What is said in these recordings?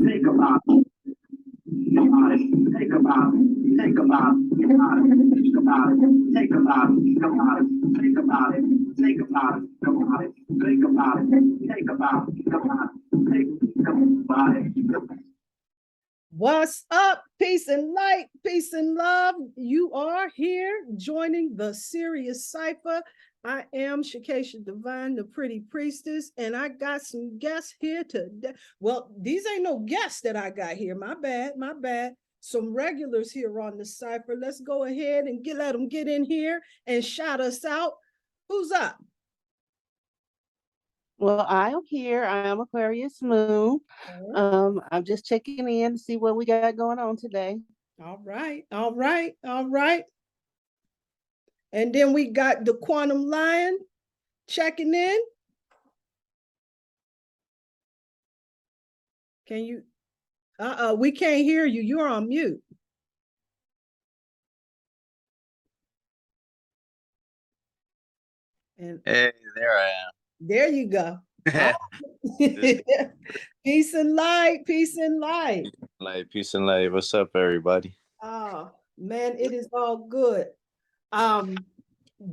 Think about it. Think about it. Think about it. Think about it. Think about it. Think about it. Think about it. Think about it. Think about it. Think about it. Think about it. Think about it. Think about it. Think about it. What's up? Peace and light, peace and love. You are here joining the Sirius CYPHER. I am Shakesha Divine, the pretty priestess, and I got some guests here today. Well, these ain't no guests that I got here. My bad, my bad. Some regulars here on the cipher. Let's go ahead and let them get in here and shout us out. Who's up? Well, I am here. I am Aquarius Moon. I'm just checking in to see what we got going on today. All right, all right, all right. And then we got the Quantum Lion checking in. Can you? We can't hear you. You're on mute. And hey, there I am. There you go. Peace and light, peace and light. Peace and light. What's up, everybody? Oh man, it is all good.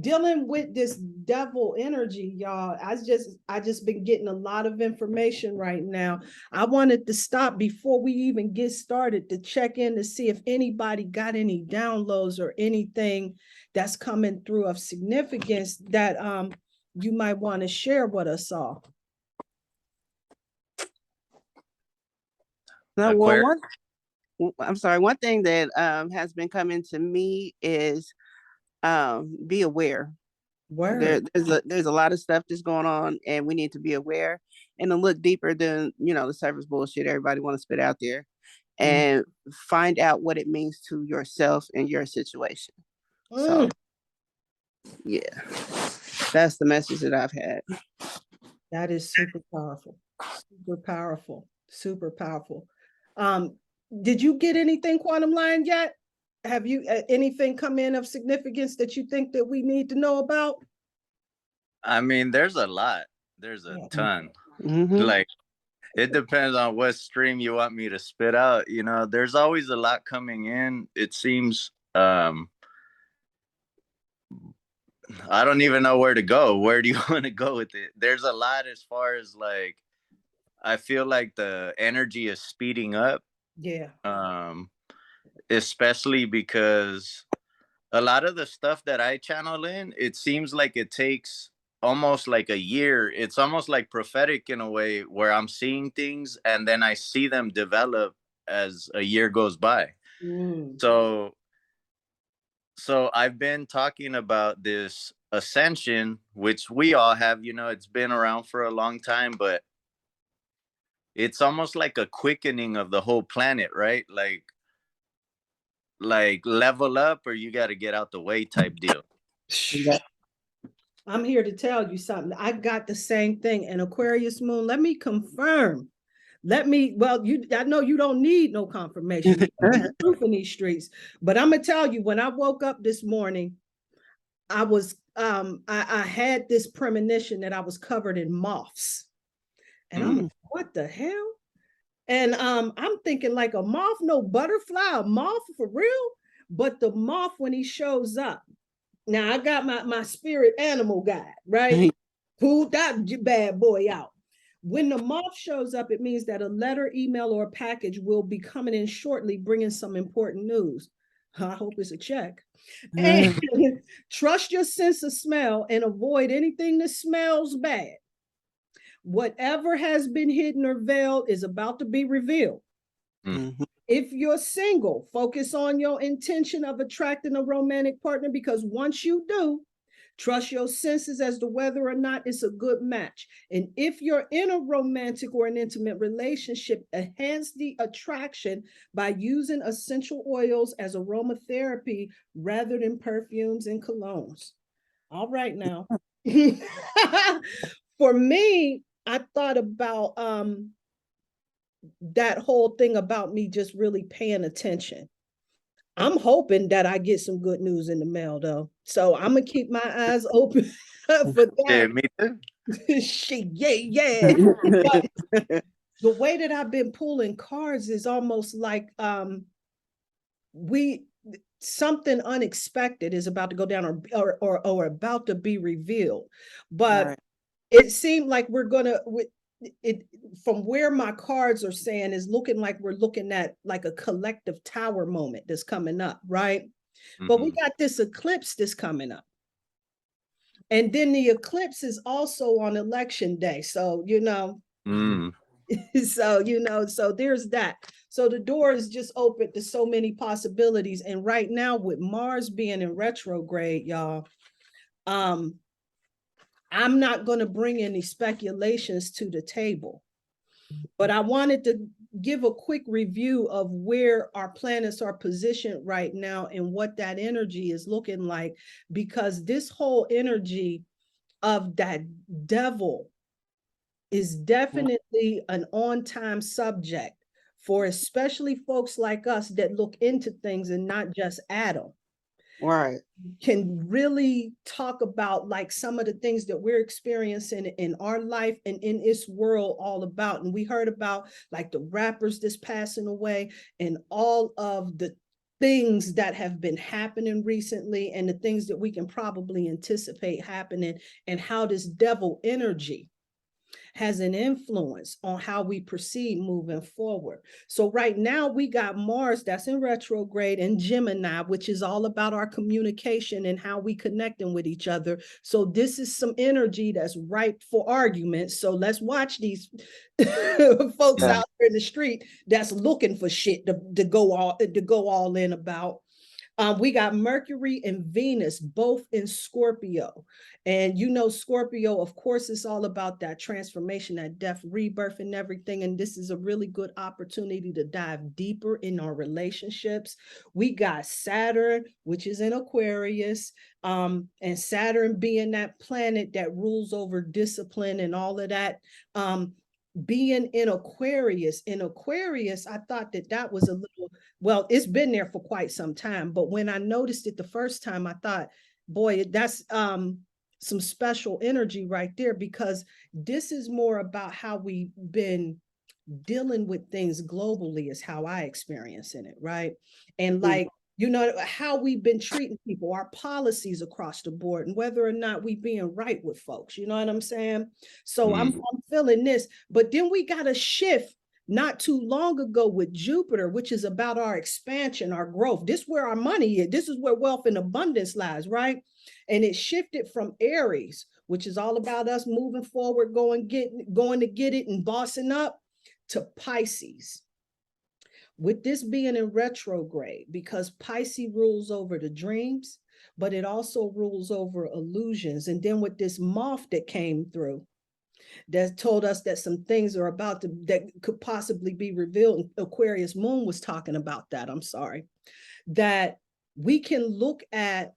Dealing with this devil energy, y'all. I just been getting a lot of information right now. I wanted to stop before we even get started to check in to see if anybody got any downloads or anything that's coming through of significance that you might want to share with us all. No, I'm sorry. One thing that has been coming to me is be aware. There's a lot of stuff that's going on, and we need to be aware and to look deeper than the surface bullshit everybody want to spit out there, and find out what it means to yourself and your situation. So yeah, that's the message that I've had. That is super powerful, super powerful, super powerful. Did you get anything, Quantum Lion, yet? Have you anything come in of significance that you think that we need to know about? I mean, there's a lot. There's a ton. Like, it depends on what stream you want me to spit out. There's always a lot coming in. It seems, I don't even know where to go. Where do you want to go with it? There's a lot as far as like, I feel like the energy is speeding up. Yeah. Especially because a lot of the stuff that I channel in, it seems like it takes almost like a year. It's almost like prophetic in a way where I'm seeing things and then I see them develop as a year goes by. So I've been talking about this ascension, which we all have, it's been around for a long time, but it's almost like a quickening of the whole planet, right? Like level up or you got to get out the way type deal. I'm here to tell you something. I got the same thing. And Aquarius Moon, let me confirm. I know you don't need no confirmation. Proof in these streets. But I'm gonna tell you, when I woke up this morning, I was I had this premonition that I was covered in moths. And I'm like, what the hell? And I'm thinking like a moth, no butterfly, a moth for real. But the moth, when he shows up, now I got my spirit animal guide, right? Pulled that bad boy out. When the moth shows up, it means that a letter, email, or a package will be coming in shortly, bringing some important news. I hope it's a check. And trust your sense of smell and avoid anything that smells bad. Whatever has been hidden or veiled is about to be revealed. If you're single, focus on your intention of attracting a romantic partner, because once you do, trust your senses as to whether or not it's a good match. And if you're in a romantic or an intimate relationship, enhance the attraction by using essential oils as aromatherapy rather than perfumes and colognes. All right now. For me, I thought about that whole thing about me just really paying attention. I'm hoping that I get some good news in the mail, though. So I'm gonna keep my eyes open for that. Yeah, me too. Yeah. the way that I've been pulling cards is almost like something unexpected is about to go down or about to be revealed. But Right. it seemed like we're gonna it from where my cards are saying is looking like we're looking at like a collective tower moment that's coming up, right? But we got this eclipse that's coming up. And then the eclipse is also on election day. So, so there's that. So the door is just open to so many possibilities. And right now with Mars being in retrograde, y'all, I'm not going to bring any speculations to the table, but I wanted to give a quick review of where our planets are positioned right now and what that energy is looking like, because this whole energy of that devil is definitely an on-time subject for especially folks like us that look into things and not just at them. Right. Can really talk about like some of the things that we're experiencing in our life and in this world all about. And we heard about like the rappers that's passing away and all of the things that have been happening recently and the things that we can probably anticipate happening, and how this devil energy has an influence on how we proceed moving forward. So right now we got Mars that's in retrograde and Gemini, which is all about our communication and how we connecting with each other. So this is some energy that's ripe for arguments. So let's watch these folks out there in the street that's looking for shit to go all in about. We got Mercury and Venus both in Scorpio. And Scorpio, of course, is all about that transformation, that death, rebirth, and everything. And this is a really good opportunity to dive deeper in our relationships. We got Saturn, which is in Aquarius, and Saturn being that planet that rules over discipline and all of that. Being in Aquarius, I thought that was a little, well, it's been there for quite some time. But when I noticed it the first time, I thought, boy, that's some special energy right there, because this is more about how we've been dealing with things globally is how I experience in it, right? And like, how we've been treating people, our policies across the board, and whether or not we being right with folks, you know what I'm saying? So I'm feeling this, but then we got a shift not too long ago with Jupiter, which is about our expansion, our growth. This is where our money is. This is where wealth and abundance lies, right? And it shifted from Aries, which is all about us moving forward, going to get it and bossing up, to Pisces. With this being in retrograde, because Pisces rules over the dreams, but it also rules over illusions. And then with this moth that came through, that told us that some things are about to, that could possibly be revealed. Aquarius Moon was talking about that. I'm sorry. That we can look at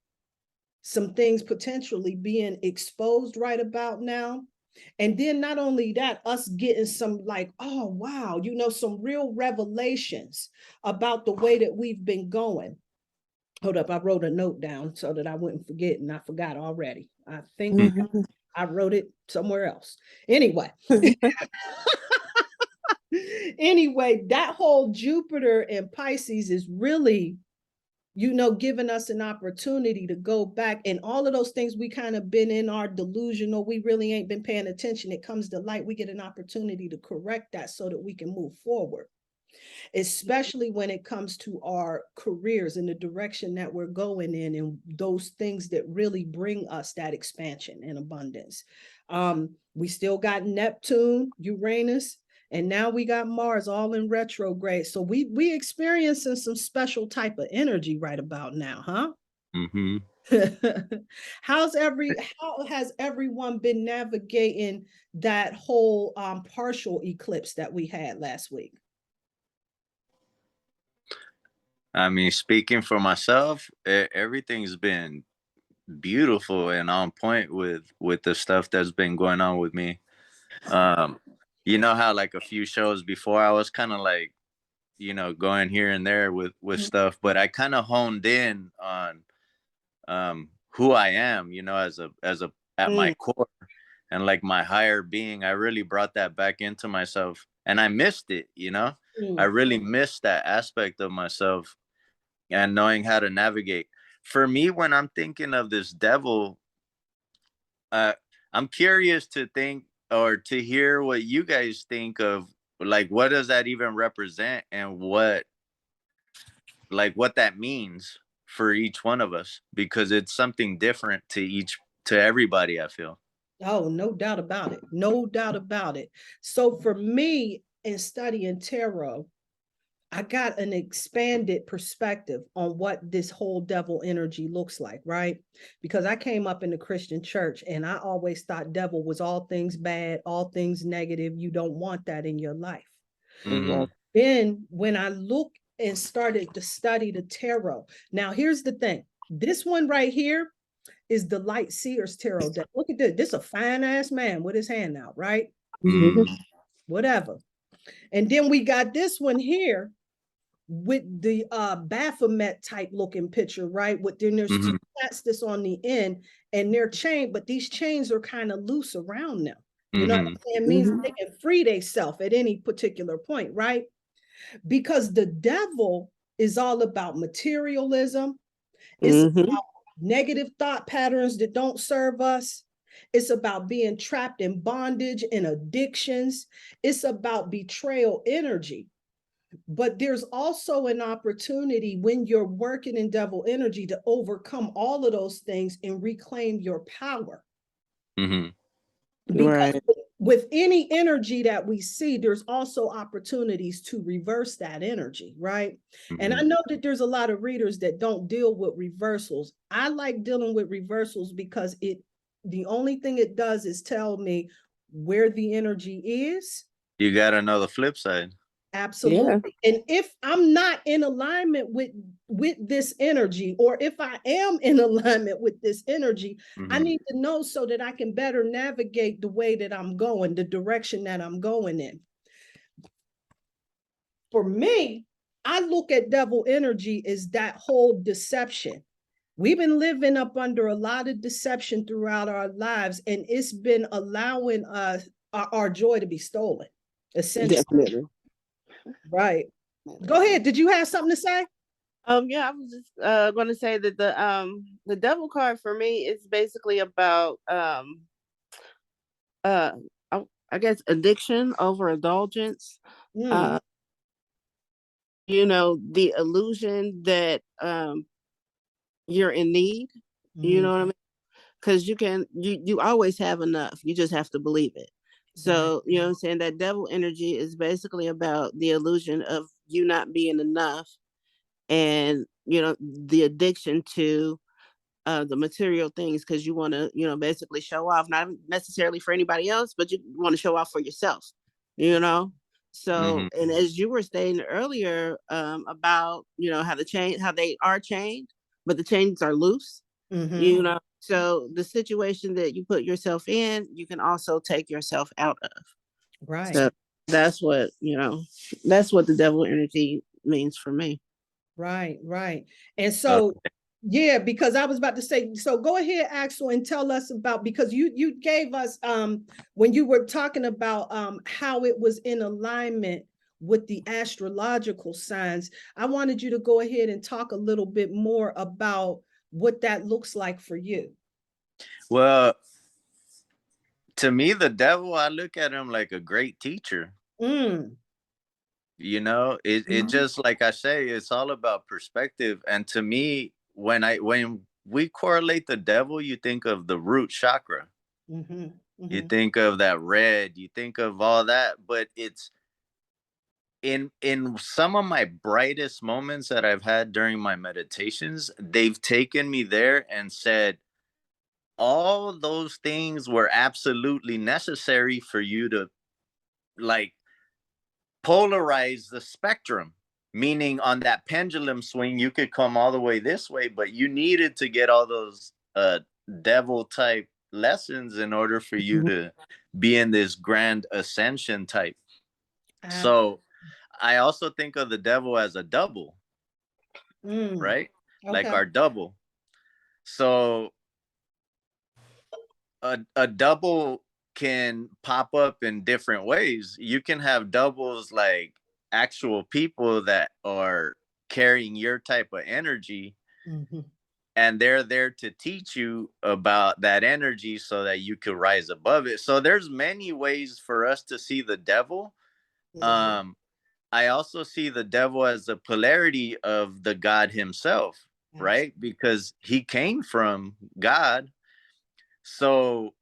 some things potentially being exposed right about now. And then not only that, us getting some like, oh, wow, some real revelations about the way that we've been going. Hold up, I wrote a note down so that I wouldn't forget, and I forgot already. I think I wrote it somewhere else. Anyway. Anyway, that whole Jupiter and Pisces is really, giving us an opportunity to go back, and all of those things we kind of been in our delusional, we really ain't been paying attention. It comes to light. We get an opportunity to correct that so that we can move forward, especially when it comes to our careers and the direction that we're going in, and those things that really bring us that expansion and abundance. We still got Neptune, Uranus, and now we got Mars all in retrograde. So we experiencing some special type of energy right about now, huh? How has everyone been navigating that whole partial eclipse that we had last week? I mean, speaking for myself, everything's been beautiful and on point with the stuff that's been going on with me. You know how like a few shows before I was kind of like, going here and there with stuff, but I kind of honed in on who I am, at my core, and like my higher being. I really brought that back into myself. and I missed it, you know. I really missed that aspect of myself and knowing how to navigate. For me, when I'm thinking of this devil, I'm curious to think or to hear what you guys think of, like, what does that even represent, and what that means for each one of us, because it's something different to everybody, I feel. Oh, no doubt about it. No doubt about it. So for me, in studying tarot, I got an expanded perspective on what this whole devil energy looks like, right? Because I came up in the Christian church and I always thought devil was all things bad, all things negative. You don't want that in your life. Mhm. Then when I look and started to study the tarot, now here's the thing. This one right here is the Light Seer's tarot deck. Look at this. This is a fine ass man with his hand out, right? Mhm. Whatever. And then we got this one here with the Baphomet type looking picture, right? With then there's two cats that's on the end and they're chained, but these chains are kind of loose around them. You know what I'm saying? It means they can free themselves at any particular point, right? Because the devil is all about materialism. It's about negative thought patterns that don't serve us. It's about being trapped in bondage and addictions. It's about betrayal energy. But there's also an opportunity when you're working in devil energy to overcome all of those things and reclaim your power. Because with any energy that we see, there's also opportunities to reverse that energy, right? And I know that there's a lot of readers that don't deal with reversals. I like dealing with reversals because the only thing it does is tell me where the energy is. You got to know the flip side. Absolutely. Yeah. And if I'm not in alignment with this energy, or if I am in alignment with this energy, I need to know so that I can better navigate the way that I'm going, the direction that I'm going in. For me, I look at devil energy as that whole deception. We've been living up under a lot of deception throughout our lives, and it's been allowing us our joy to be stolen, essentially. Definitely. Right. Go ahead. Did you have something to say? Yeah, I was just going to say that the devil card for me is basically about I guess addiction, overindulgence. You know, the illusion that you're in need. You know what I mean? Because you always have enough. You just have to believe it. So, you know what I'm saying? That devil energy is basically about the illusion of you not being enough, and, you know, the addiction to the material things, because you want to, you know, basically show off, not necessarily for anybody else, but you want to show off for yourself, you know? So, and as you were saying earlier about, you know, how they are chained, but the chains are loose, you know? So the situation that you put yourself in, you can also take yourself out of. Right. So that's what, you know, that's what the devil energy means for me. Right, right. And so, yeah, because I was about to say, so go ahead, Axel, and tell us about, because you gave us when you were talking about how it was in alignment with the astrological signs. I wanted you to go ahead and talk a little bit more about what that looks like for you. Well, to me, the devil, I look at him like a great teacher. You know, it just, like I say, it's all about perspective. And to me, when we correlate the devil, you think of the root chakra. You think of that red, you think of all that, but it's in some of my brightest moments that I've had during my meditations, they've taken me there and said, all those things were absolutely necessary for you to, like, polarize the spectrum, meaning on that pendulum swing, you could come all the way this way, but you needed to get all those devil type lessons in order for you to be in this grand ascension type. So I also think of the devil as a double, right? Okay. Like our double. So a double can pop up in different ways. You can have doubles, like actual people that are carrying your type of energy, and they're there to teach you about that energy so that you could rise above it. So there's many ways for us to see the devil. I also see the devil as the polarity of the God himself, right? Because he came from God. So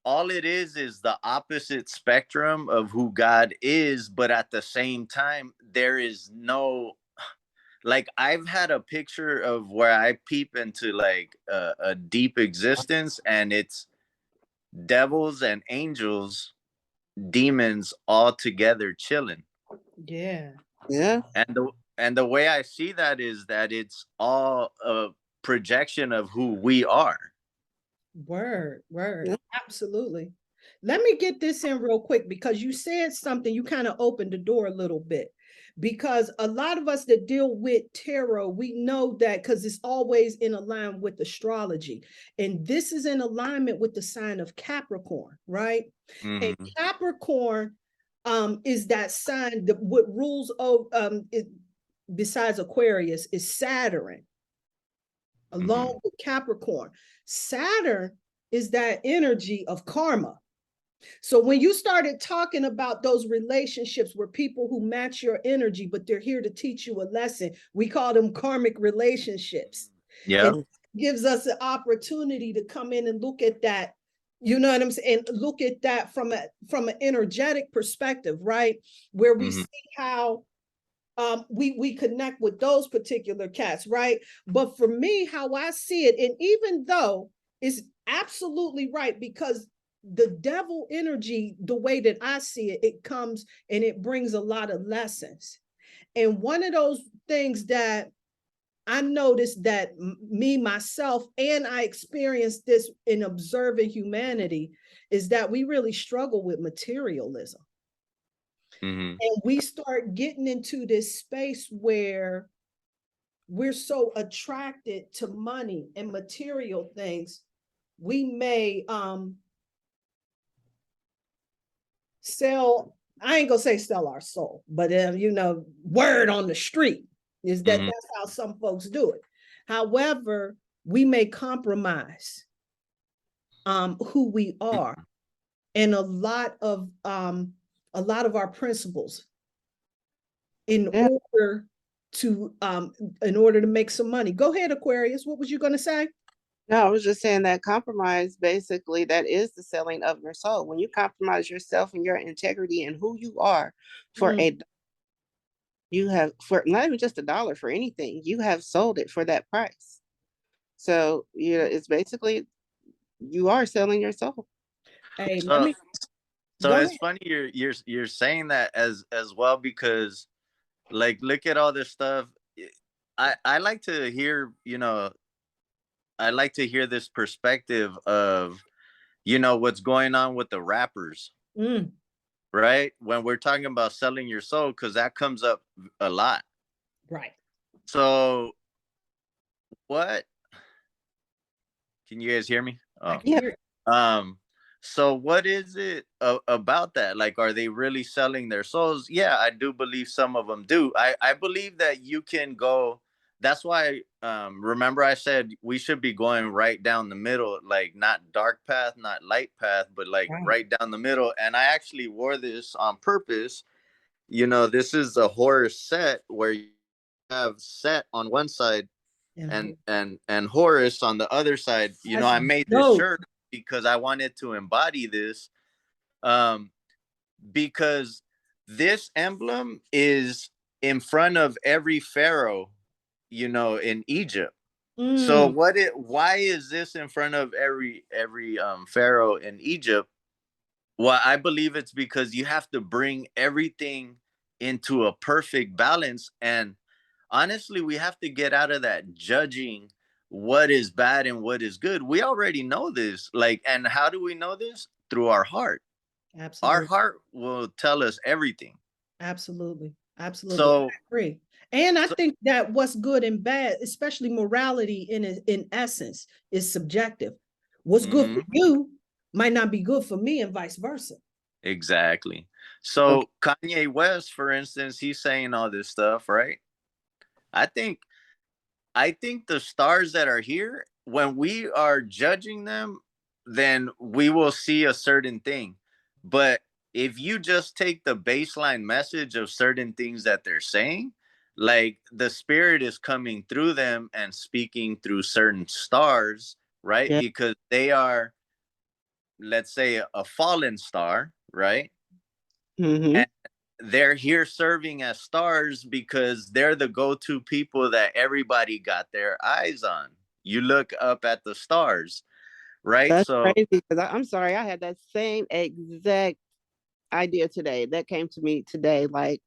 all it is the opposite spectrum of who God is, but at the same time, there is no, like, I've had a picture of where I peep into like a deep existence, and it's devils and angels, demons all together chilling. Yeah. And the way I see that is that it's all a projection of who we are. Word. Absolutely. Let me get this in real quick, because you said something, you kind of opened the door a little bit. Because a lot of us that deal with tarot, we know that because it's always in alignment with astrology. And this is in alignment with the sign of Capricorn, right? And Capricorn is that sign that what rules of besides Aquarius is Saturn, along with Capricorn. Saturn is that energy of karma. So when you started talking about those relationships where people who match your energy, but they're here to teach you a lesson, we call them karmic relationships. Yeah. It gives us an opportunity to come in and look at that, you know what I'm saying? And look at that from an energetic perspective, right? Where we see how we connect with those particular cats, right? But for me, how I see it, and even though it's absolutely right, because the devil energy, the way that I see it, it comes and it brings a lot of lessons. And one of those things that I noticed that me, myself, and I experienced this in observing humanity is that we really struggle with materialism. And we start getting into this space where we're so attracted to money and material things, we may sell, I ain't gonna say sell our soul, but you know, word on the street is that that's how some folks do it. However, we may compromise who we are and a lot of our principles in order to make some money. Go ahead, Aquarius. What was you going to say? No, I was just saying that compromise, basically, that is the selling of your soul. When you compromise yourself and your integrity and who you are for you have, for not even just $1, for anything, you have sold it for that price. So, you know, it's basically, you are selling your soul. Hey, so it's funny you're saying that as well, because like, look at all this stuff. I like to hear, you know, I like to hear this perspective of, you know, what's going on with the rappers, right? When we're talking about selling your soul, because that comes up a lot. Right. So what, can you guys hear me? I can hear it. So what is it about that? Like, are they really selling their souls? Yeah, I do believe some of them do. I believe that you can go. That's why, remember I said we should be going right down the middle, like not dark path, not light path, but like right down the middle. And I actually wore this on purpose. You know, this is a horror set where you have Set on one side and Horus on the other side. You know, I made this shirt because I wanted to embody this, because this emblem is in front of every pharaoh, you know, in Egypt. So why is this in front of every pharaoh in Egypt? Well, I believe it's because you have to bring everything into a perfect balance. And honestly, we have to get out of that judging what is bad and what is good. We already know this. Like, and how do we know this? Through our heart. Absolutely. Our heart will tell us everything. Absolutely. So I agree. And I think that what's good and bad, especially morality in essence, is subjective. What's good Mhm. for you might not be good for me, and vice versa. Exactly. Okay. So Kanye West, for instance, he's saying all this stuff, right? I think the stars that are here, when we are judging them, then we will see a certain thing. But if you just take the baseline message of certain things that they're saying, like the spirit is coming through them and speaking through certain stars, right? Yeah. Because they are, let's say, a fallen star, right? Mm-hmm. And they're here serving as stars because they're the go-to people that everybody got their eyes on. You look up at the stars, right? That's So crazy because I'm sorry, I had that same exact idea today. That came to me today. Like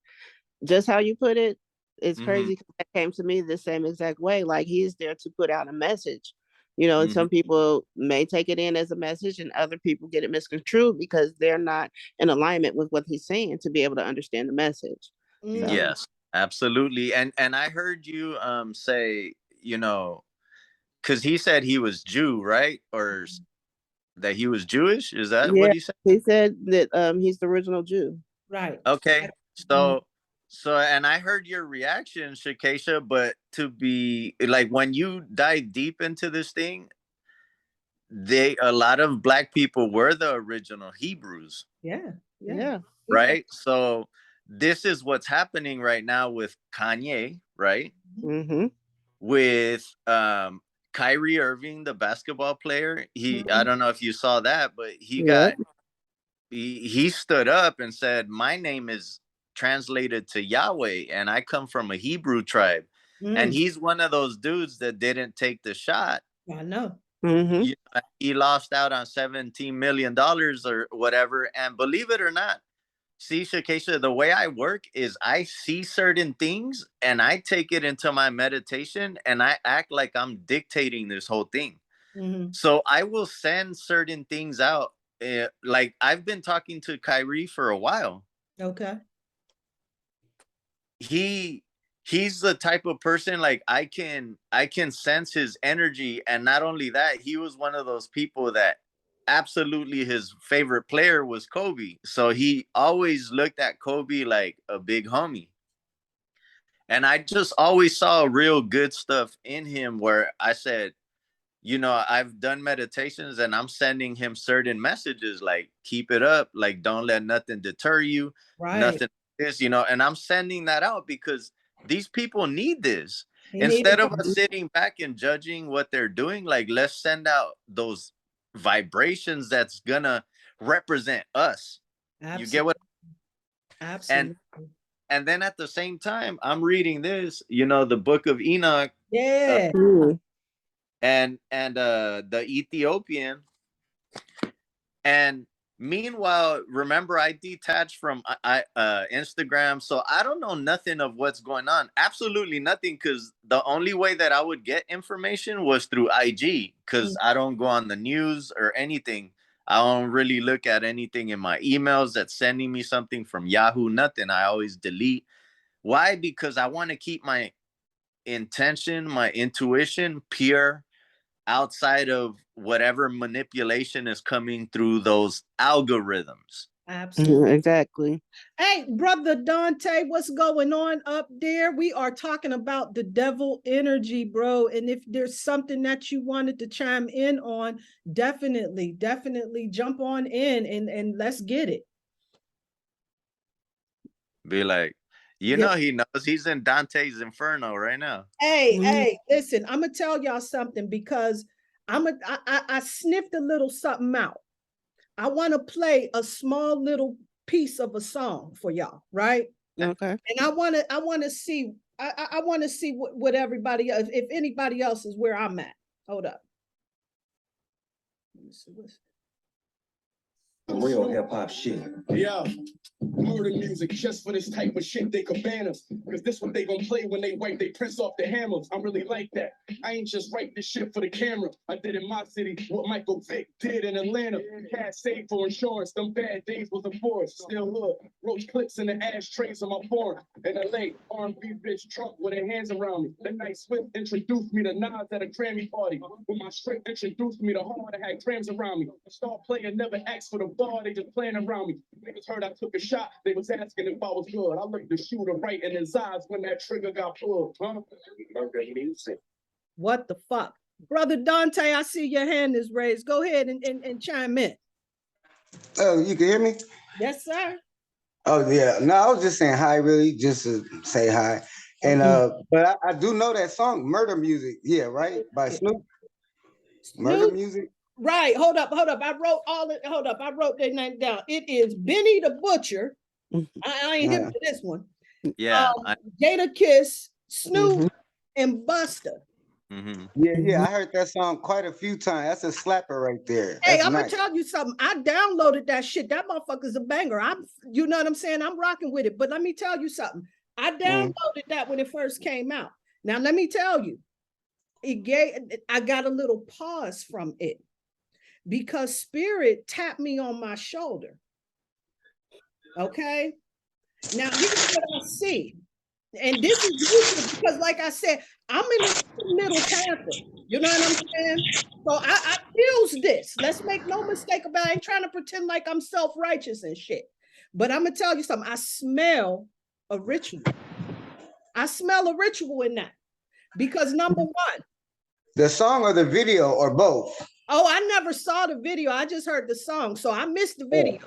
just how you put it, it's mhm, crazy 'cause that came to me the same exact way. Like he's there to put out a message, you know, and mhm. some people may take it in as a message and other people get it misconstrued because they're not in alignment with what he's saying to be able to understand the message. So Yes, absolutely. And I heard you say, you know, because he said he was Jew, right? Or that he was Jewish. Is that what yeah, he said? he said that he's the original Jew. Right. Okay. Mhm. So and I heard your reaction, Shakesha, but to be like when you dive deep into this thing, a lot of black people were the original Hebrews, Yeah. Yeah. Yeah. Yeah. right? So this is what's happening right now with Kanye, right? Mm-hmm. With Kyrie Irving, the basketball player. I Mhm. don't know if you saw that, but Yep. he stood up and said, "My name is translated to Yahweh, and I come from a Hebrew tribe." And Mm. he's one of those dudes that didn't take the shot. I know. Mm-hmm. He lost out on $17 million or whatever. And believe it or not, see, Shakesha, the way I work is I see certain things and I take it into my meditation and I act like I'm dictating this whole thing. Mhm. So I will send certain things out. Like I've been talking to Kyrie for a while. Okay. he he's the type of person, like I can sense his energy. And not only that, he was one of those people that absolutely his favorite player was Kobe, so he always looked at Kobe like a big homie. And I just always saw real good stuff in him where I said, I've done meditations and I'm sending him certain messages like keep it up, like don't let nothing deter you, Right. nothing this, and I'm sending that out because these people need this. He needed Instead of us that. sitting back and judging what they're doing, like let's send out those vibrations that's gonna represent us. You get Absolutely. what? And Absolutely. and then at the same time, I'm reading this, the book of Enoch, uh, Yeah. Mm-hmm. and the Ethiopian. And meanwhile, remember, I detached from Instagram, so I don't know nothing of what's going on. Absolutely nothing, because the only way that I would get information was through IG, because I don't go on the news or anything. I don't really look at anything in my emails that's sending me something from Yahoo, nothing. I always delete. Why? Because I want to keep my intention, my intuition pure, outside of whatever manipulation is coming through those algorithms. Absolutely. Exactly. Hey, Brother Dante, what's going on up there? We are talking about the devil energy, bro. And if there's something that you wanted to chime in on, definitely jump on in and let's get it. Be like, Yeah. he knows he's in Dante's Inferno right now. Hey, listen, I'm gonna tell y'all something because I sniffed a little something out. I want to play a small little piece of a song for y'all, right? Okay. And I want to see I want to see what everybody else, if anybody else is where I'm at. Hold up. Let me see what's Real hip hop shit. Yeah. Murder music just for this type of shit they can ban us. Cause this what they gonna play when they wipe they prints off the hammers. I'm really like that. I ain't just write this shit for the camera. I did in my city what Michael Vick did in Atlanta. Cash saved for insurance. Them bad days was a force. Still hood. Roach clips in the ashtrays of my foreign. In LA, R&B bitch trunk with her hands around me. The night Swift introduced me to Nas at a Grammy party. When my strip introduced me to hard that had grams around me. Star player never asked for the bar, they just playing around me. Niggas heard I took a shot, they was asking if I was good. I looked the shooter right in his eyes when that trigger got pulled. Huh? What the fuck? Brother Dante, I see your hand is raised. Go ahead and chime in. Oh, you can hear me? Yes, sir. Oh, yeah. No, I was just saying hi, really, just to say hi. And but I do know that song, Murder Music. Yeah, right? By Snoop. Murder Music. Right. Hold up. I wrote I wrote their name down. It is Benny the Butcher. I ain't hip to this one. Yeah. Jada Kiss, Snoop, and Busta. Yeah, I heard that song quite a few times. That's a slapper right there. Hey, That's I'm nice. gonna tell you something. I downloaded that shit. That motherfucker's a banger. You know what I'm saying? I'm rocking with it. But let me tell you something. I downloaded that when it first came out. Now let me tell you, I got a little pause from it because Spirit tapped me on my shoulder. Okay. Now here's what I see. And this is usually because, like I said, I'm in the middle Panther. You know what I'm saying? So I feels this. Let's make no mistake about it. I ain't trying to pretend like I'm self-righteous and shit. But I'm gonna tell you something. I smell a ritual. I smell a ritual in that. Because number one. The song or the video or both? Oh, I never saw the video. I just heard the song. So I missed the video.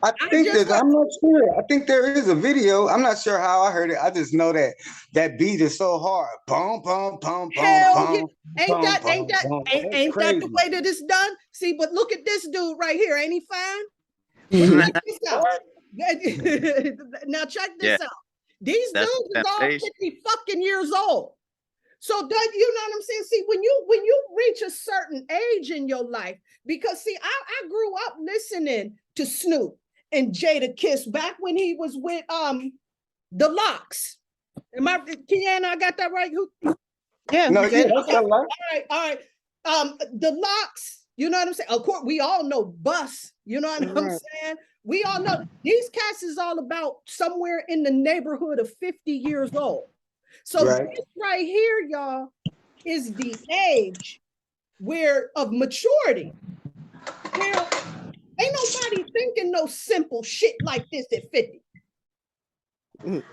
I think I'm not sure. I think there is a video. I'm not sure how I heard it. I just know that that beat is so hard. Boom, boom, boom, boom, boom. Ain't that the way that it's done? See, but look at this dude right here. Ain't he fine? Check this out. Now check this out. These dudes is all 50 fucking years old. So you know what I'm saying? See, when you reach a certain age in your life, because see, I grew up listening to Snoop and Jada Kiss back when he was with the Locks. Kiana, I got that right? Yeah. No, okay. All right. The Locks, you know what I'm saying? Of course, we all know Bus, you know what I'm saying? We all know these cats is all about somewhere in the neighborhood of 50 years old. So this right here, y'all, is the age of maturity. Where ain't nobody thinking no simple shit like this at 50. When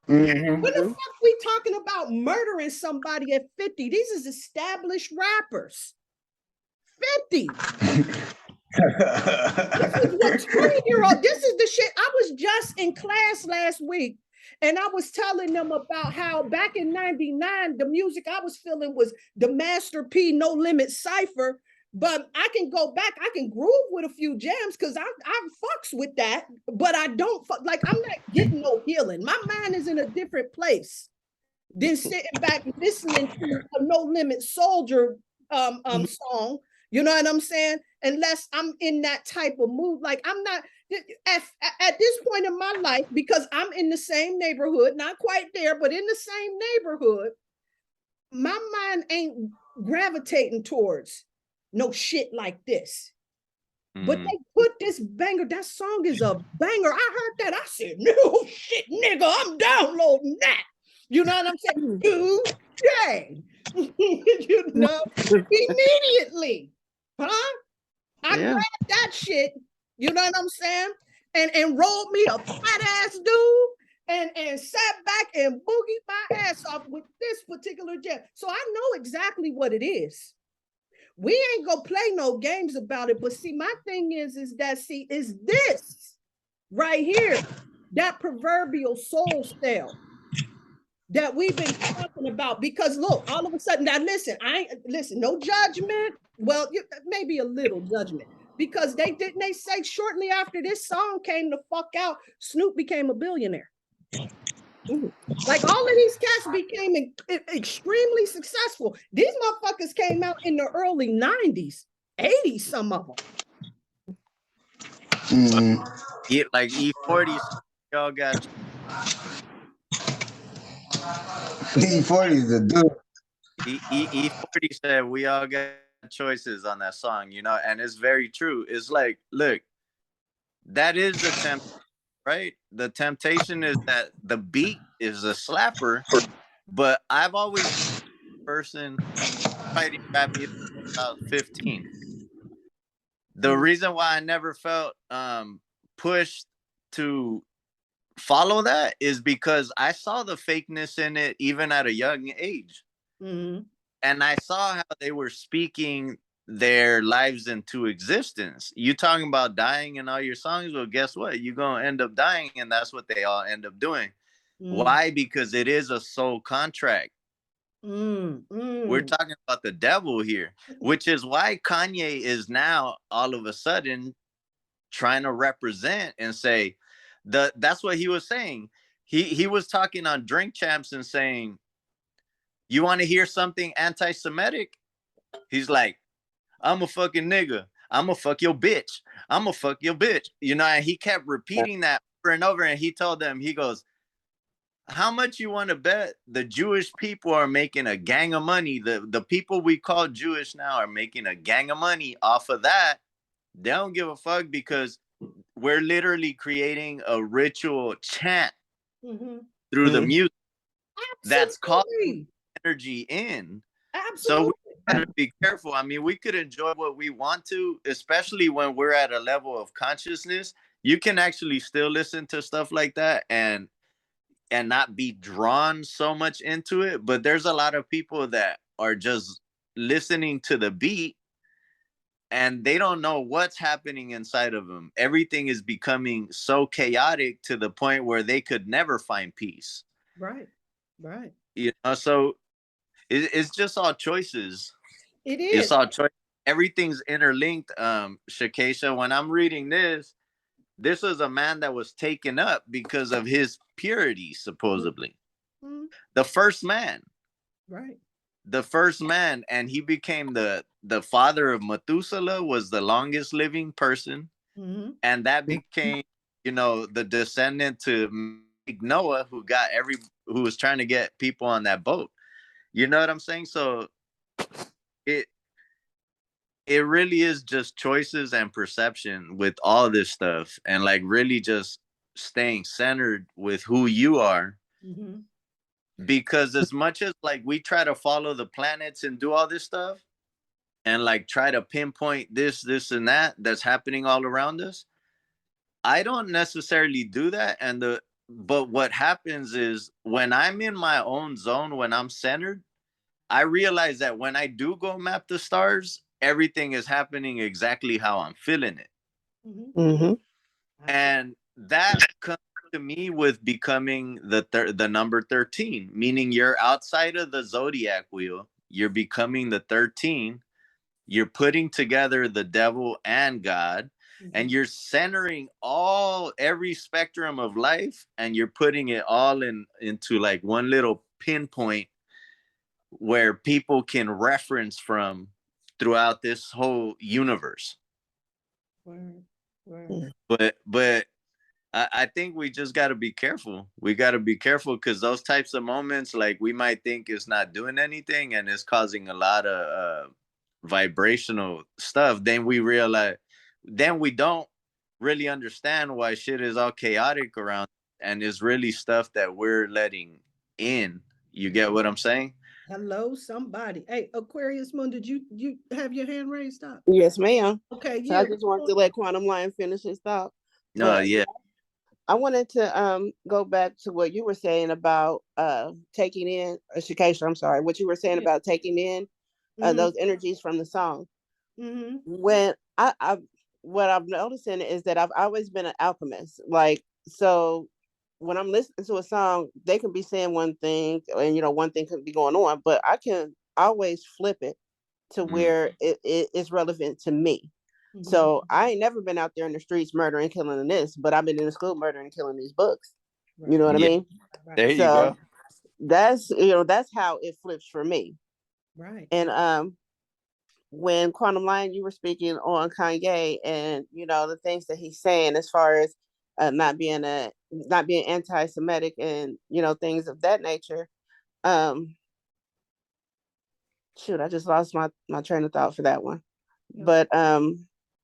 the fuck we talking about murdering somebody at 50? These is established rappers. 50. This is what 20-year-old. This is the shit. I was just in class last week. And I was telling them about how back in 99, the music I was feeling was the Master P No Limit Cypher. But I can go back, I can groove with a few jams because I fucks with that, but I don't like I'm not getting no healing. My mind is in a different place than sitting back listening to a No Limit Soldier song. You know what I'm saying? Unless I'm in that type of mood. Like I'm not at this point in my life, because I'm in the same neighborhood, not quite there, but in the same neighborhood, my mind ain't gravitating towards no shit like this. But they put this banger, that song is a banger. I heard that. I said, no shit, nigga, I'm downloading that. You know what I'm saying? Dang. You know, immediately. Huh? I grabbed that shit, you know what I'm saying? And rolled me a fat ass dude and sat back and boogied my ass off with this particular jam. So I know exactly what it is. We ain't gonna play no games about it, but see, my thing is this right here, that proverbial soul stale that we've been talking about. Because look, all of a sudden, now listen, no judgment. Well, maybe a little judgment, because they say shortly after this song came the fuck out, Snoop became a billionaire. Like all of these cats became extremely successful. These motherfuckers came out in the early 90s, 80s, some of them. Like E40, y'all got E40 is the dude. E40 said we all got choices on that song, you know, and it's very true. It's like, look, that is the temp, right? The temptation is that the beat is a slapper, but I've always been a person fighting rap music about 15. The reason why I never felt pushed to follow that is because I saw the fakeness in it even at a young age. Mm-hmm. And I saw how they were speaking their lives into existence. You talking about dying in all your songs? Well, guess what? You're going to end up dying, and that's what they all end up doing. Why? Because it is a soul contract. We're talking about the devil here, which is why Kanye is now all of a sudden trying to represent and say that's what he was saying. He was talking on Drink Champs and saying, you want to hear something anti-Semitic? He's like, I'm a fucking nigga. I'm gonna fuck your bitch. I'm gonna fuck your bitch. You know, and he kept repeating that over and over. And he told them, he goes, how much you want to bet the Jewish people are making a gang of money? The people we call Jewish now are making a gang of money off of that. They don't give a fuck because we're literally creating a ritual chant through the music that's calling energy in. Absolutely. So we gotta be careful. I mean, we could enjoy what we want to, especially when we're at a level of consciousness. You can actually still listen to stuff like that and not be drawn so much into it. But there's a lot of people that are just listening to the beat and they don't know what's happening inside of them. Everything is becoming so chaotic to the point where they could never find peace. Right. You know, so it's just all choices. It is. It's all choice. Everything's interlinked. Shakesha, when I'm reading this was a man that was taken up because of his purity, supposedly. The first man. Right. The first man, and he became the father of Methuselah, was the longest living person. And that became, you know, the descendant to Noah, who was trying to get people on that boat. You know what I'm saying? So it really is just choices and perception with all this stuff, and like really just staying centered with who you are. Because as much as like we try to follow the planets and do all this stuff and like try to pinpoint this and that's happening all around us, I don't necessarily do that. But what happens is when I'm in my own zone, when I'm centered, I realize that when I do go map the stars, everything is happening exactly how I'm feeling it. And that comes to me with becoming the number 13, meaning you're outside of the zodiac wheel. You're becoming the 13. You're putting together the devil and God, and you're centering every spectrum of life, and you're putting it all into like one little pinpoint where people can reference from throughout this whole universe. But I think we just got to be careful. We got to be careful because those types of moments, like we might think it's not doing anything and it's causing a lot of vibrational stuff. Then we realize, then we don't really understand why shit is all chaotic around, and it's really stuff that we're letting in. You get what I'm saying? Hello, somebody. Hey, Aquarius Moon, did you have your hand raised up? Yes, ma'am. Okay, so I just wanted to let Quantum Lion finish his thought. No, yeah. I wanted to go back to what you were saying about taking in, Shakesha, I'm sorry, what you were saying about taking in those energies from the song. When what I'm noticing is that I've always been an alchemist. Like, so when I'm listening to a song, they can be saying one thing and, you know, one thing could be going on, but I can always flip it to where it is relevant to me. So I ain't never been out there in the streets murdering, killing, and this, but I've been in the school murdering, killing these books. You know what I mean? There you go. That's, you know, that's how it flips for me. Right. And when Quantum Line, you were speaking on Kanye and, you know, the things that he's saying as far as not being anti-Semitic and, you know, things of that nature. Shoot, I just lost my train of thought for that one. But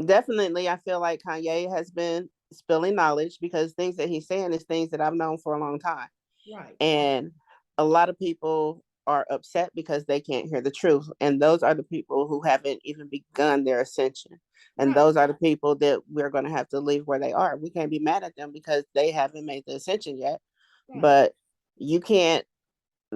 definitely, I feel like Kanye has been spilling knowledge, because things that he's saying is things that I've known for a long time. Right. And a lot of people are upset because they can't hear the truth. And those are the people who haven't even begun their ascension. And those are the people that we're going to have to leave where they are. We can't be mad at them because they haven't made the ascension yet. Right. But you can't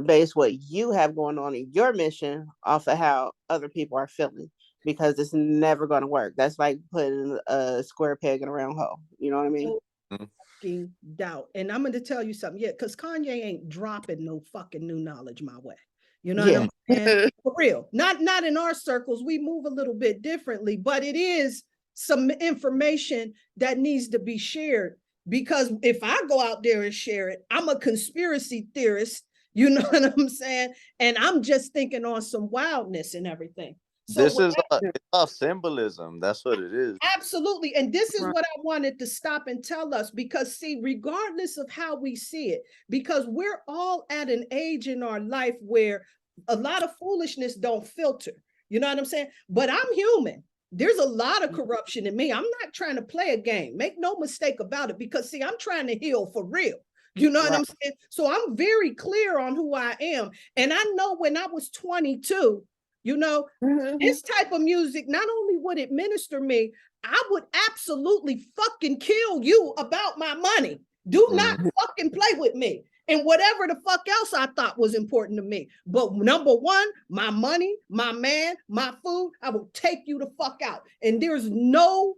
base what you have going on in your mission off of how other people are feeling, because it's never going to work. That's like putting a square peg in a round hole. You know what I mean? Fucking doubt. And I'm going to tell you something. Yeah, because Kanye ain't dropping no fucking new knowledge my way. You know what I'm saying? For real. Not in our circles. We move a little bit differently, but it is some information that needs to be shared. Because if I go out there and share it, I'm a conspiracy theorist. You know what I'm saying? And I'm just thinking on some wildness and everything. So this is it's all symbolism. That's what it is. Absolutely. And this is what I wanted to stop and tell us, because see, regardless of how we see it, because we're all at an age in our life where a lot of foolishness don't filter. You know what I'm saying? But I'm human. There's a lot of corruption in me. I'm not trying to play a game. Make no mistake about it, because see, I'm trying to heal for real. You know what I'm saying? So I'm very clear on who I am. And I know when I was 22, you know, this type of music, not only would it minister me, I would absolutely fucking kill you about my money. Do not fucking play with me. And whatever the fuck else I thought was important to me. But number one, my money, my man, my food, I will take you the fuck out. And there's no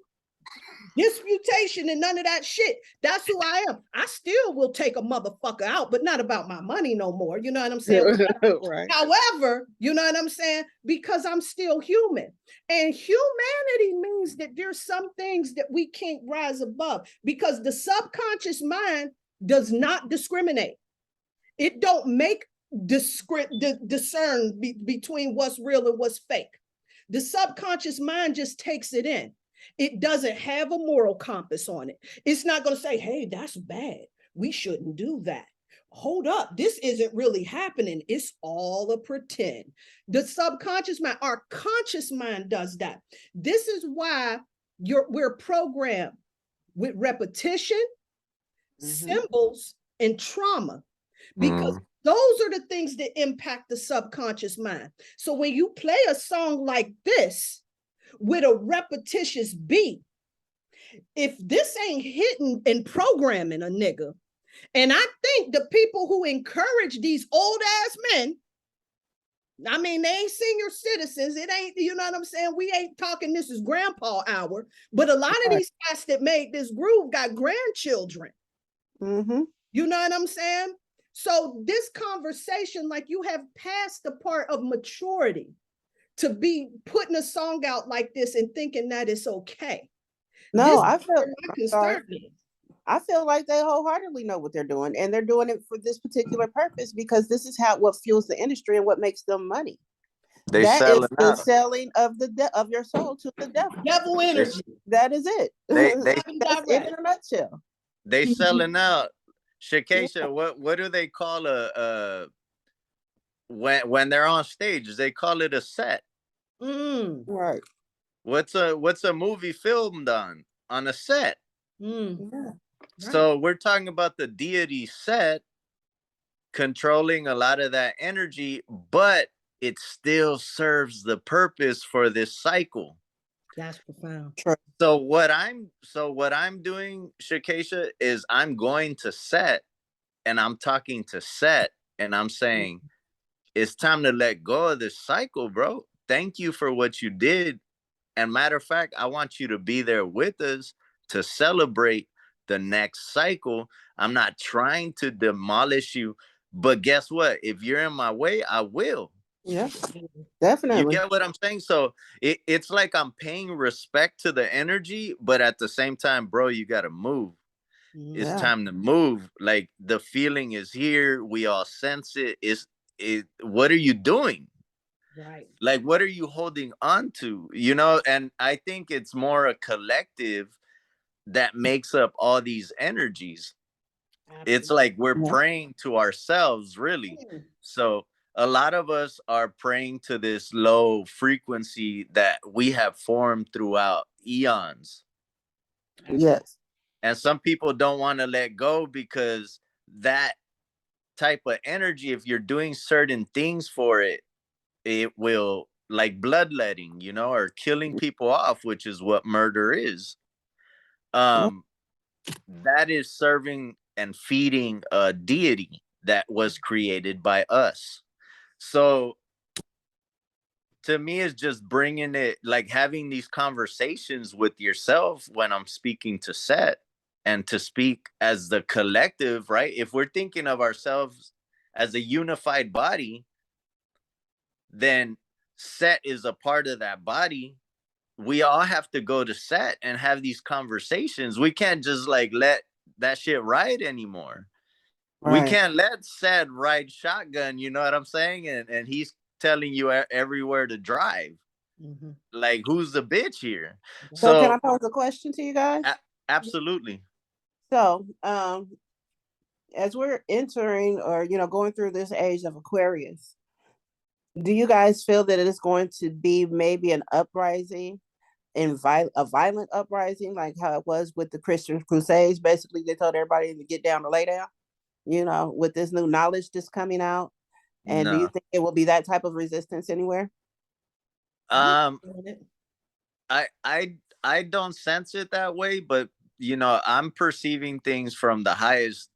disputation and none of that shit. That's who I am. I still will take a motherfucker out, but not about my money no more. You know what I'm saying? Right. However, you know what I'm saying? Because I'm still human. And humanity means that there's some things that we can't rise above, because the subconscious mind does not discriminate. It don't make discern between what's real and what's fake. The subconscious mind just takes it in. It doesn't have a moral compass on it. It's not going to say, hey, that's bad. We shouldn't do that. Hold up. This isn't really happening. It's all a pretend. The subconscious mind, our conscious mind does that. This is why we're programmed with repetition, symbols, and trauma, because those are the things that impact the subconscious mind. So when you play a song like this, with a repetitious beat, if this ain't hitting and programming a nigga, and I think the people who encourage these old ass men, I mean, they ain't senior citizens. It ain't, you know what I'm saying? We ain't talking this is grandpa hour, but a lot of these cats that made this groove got grandchildren. You know what I'm saying? So this conversation, like, you have passed the part of maturity to be putting a song out like this and thinking that it's okay. No, I feel like they wholeheartedly know what they're doing, and they're doing it for this particular purpose, because this is what fuels the industry and what makes them money. That is the selling of of your soul to the devil. Devil energy. That is it. That's it in a nutshell. They selling out. Shakesha, what do they call when they're on stage? They call it a set. Right. What's a movie filmed on a set? So we're talking about the deity set controlling a lot of that energy, but it still serves the purpose for this cycle. That's profound. So what I'm doing, Shakesha, is I'm going to set, and I'm talking to set, and I'm saying, it's time to let go of this cycle, bro. Thank you for what you did. And matter of fact, I want you to be there with us to celebrate the next cycle. I'm not trying to demolish you, but guess what? If you're in my way, I will. Yeah, definitely. You get what I'm saying? So it's like I'm paying respect to the energy, but at the same time, bro, you got to move. It's time to move. Like, the feeling is here. We all sense it. What are you doing? Right. Like, what are you holding on to? You know, and I think it's more a collective that makes up all these energies. It's like we're praying to ourselves, really. So a lot of us are praying to this low frequency that we have formed throughout eons. Yes. And some people don't want to let go because that type of energy, if you're doing certain things for it, it will, like bloodletting, you know, or killing people off, which is what murder is. That is serving and feeding a deity that was created by us. So to me, it's just bringing it, like having these conversations with yourself when I'm speaking to Set, and to speak as the collective, right? If we're thinking of ourselves as a unified body, then Set is a part of that body. We all have to go to Set and have these conversations. We can't just like let that shit ride anymore. We can't let Set ride shotgun, you know what I'm saying? And he's telling you everywhere to drive. Like, who's the bitch here? So can I pose a question to you guys? Absolutely. So as we're entering, or going through this age of Aquarius, do you guys feel that it is going to be maybe an uprising, a violent uprising, like how it was with the Christian Crusades? Basically, they told everybody to get down to lay down, with this new knowledge that's coming out. And do you think it will be that type of resistance anywhere? I don't sense it that way, but I'm perceiving things from the highest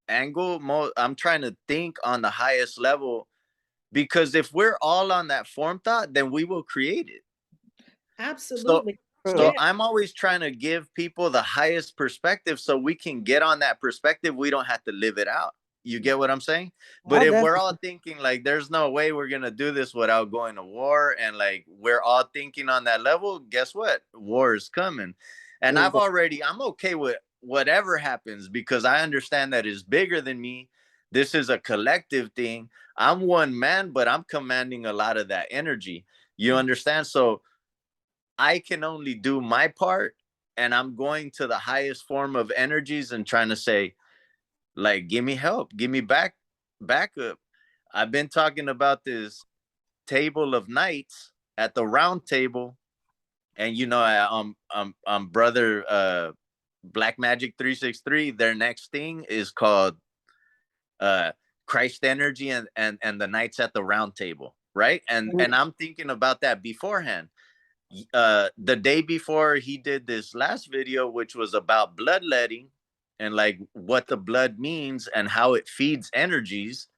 angle. I'm trying to think on the highest level, because if we're all on that form thought, then we will create it. Absolutely. So I'm always trying to give people the highest perspective so we can get on that perspective. We don't have to live it out. You get what I'm saying? But if we're all thinking like there's no way we're going to do this without going to war, and like we're all thinking on that level, guess what? War is coming. And I'm okay with whatever happens, because I understand that it's bigger than me. This is a collective thing. I'm one man, but I'm commanding a lot of that energy. You understand? So I can only do my part, and I'm going to the highest form of energies and trying to say, like, give me help, give me backup. I've been talking about this table of knights at the round table, and I'm Brother Black Magic 363. Their next thing is called Christ Energy and the Knights at the Round Table, right? And I'm thinking about that beforehand. The day before he did this last video, which was about bloodletting and like what the blood means and how it feeds energies.